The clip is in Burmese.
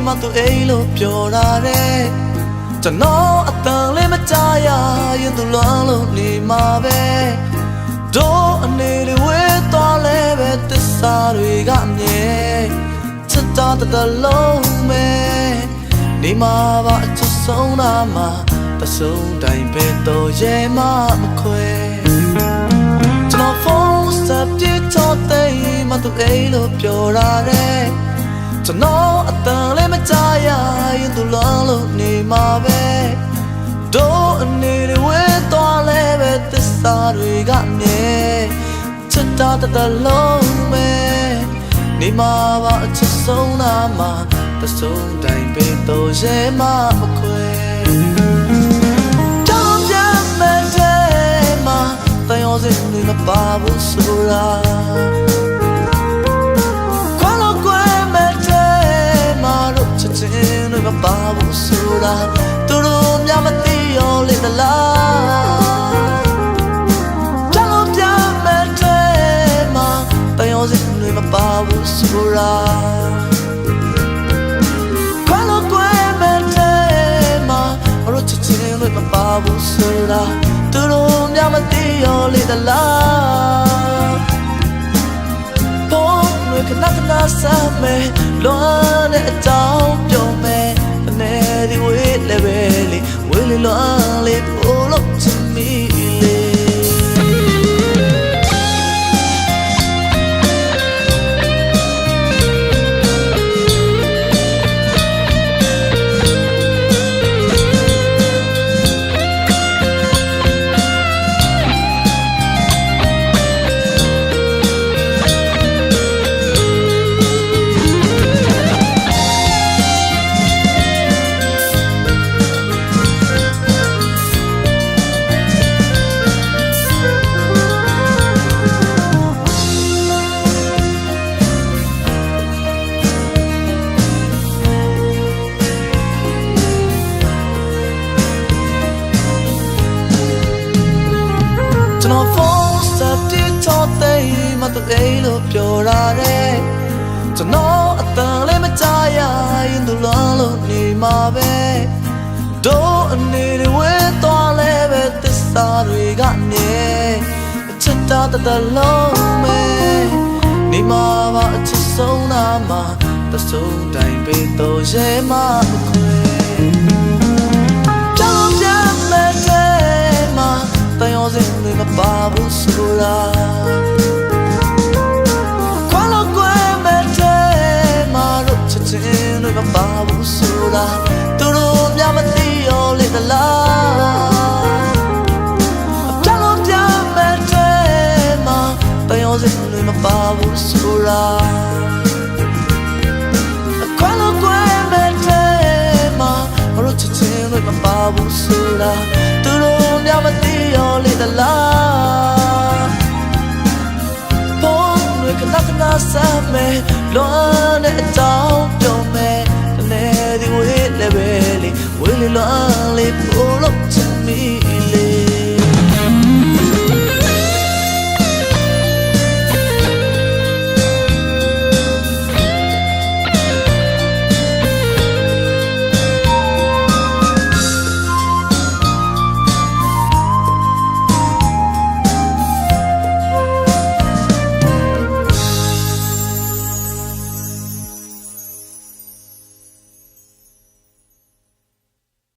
မသူအိမ်လို့ပြောရတယ်ကျွန်တော်အတန်လေးမကြားရရင်သူလွမ်းလို့နေမှာပဲတို့အနေတွေဝေးသွားလဲပဲသစ္စာတွေကမြဲချစ်တာတလုံးပဲနေမှာပါအချစ်ဆုံးတာမှာတဆုံးတိုင်းပဲတော့ရဲမမခွဲကျွန်တော်ဖုန်းဆက်ပြချောတဲ့မသူအိမ်လို့ပြောရတယ်ကျွန်တော်အတန်လေးမကြားရရင်သူလွမ်းလို့နေမှာပဲတို့အနေတွေဝေးသွားလဲပဲသစ္စာတွေကမြဲချစ်တာတလုံးပဲနေမှာပါအချစ်ဆုံးတာမှာတဆုံးတိုင်းပဲတော့ရဲမမခွဲတောင်းပြမဲ့တဲ့မှာတန်ရောစင်တွေမပါဘူးဆိုတာမပါဘူးဆိုတာသူတို့များမသိရောလေသလားကြောက်ပြမဲ့တဲ့မှာတန်ရောစင်တွေမပါဘူးဆိုတာခွာလို့ကွယ်မဲ့တဲ့မှာတို့ချစ်ချင်းတွေမပါဘူးဆိုတာသူတို့များမသိရောလေသလားပေါ်တွေခဏခဏဆက်မဲ့လွမ်းတဲ့အကြောင်းပြောမဲ့ဒီဝေးလေပဲလေဝေးလေလွမ်းလေပို့လို့ချင်မိလေကျွန်တော်ဖုန်းဆက်ပြချောတဲ့မသူအိမ်လို့ပြောရတယ်ကျွန်တော်အတန်လေးမကြားရရင်သူလွမ်းလို့နေမှာပဲတို့အနေတွေဝေးသွားလဲပဲသစ္စာတွေကမြဲချစ်တာတလုံးပဲနေမှာပါအချစ်ဆုံးတာမှာတဆုံးတိုင်းပဲတော့ရဲမခွဲကြောက်ပြမဲ့တဲ့မှာတန်ရောစင်တွေမပါဘူးဆိုတာခွာလို့ကွယ်မဲ့တဲ့မှာတို့ချစ်ချင်းတွေမပါဘူးဆိုတာသူတို့များမသိရောလေသလားကြောက်လို့ပြမဲ့တဲ့မှာတန်ရောစင်တွေမပါဘူးဆိုတာခွာလို့ကွယ်မဲ့တဲ့မှာတို့ချစ်ချင်းတွေမပါဘူးဆိုတာသူတို့များမသိရောလေသလားပေါ်တွေခဏခဏဆက်မဲ့လွမ်းတဲ့အကြော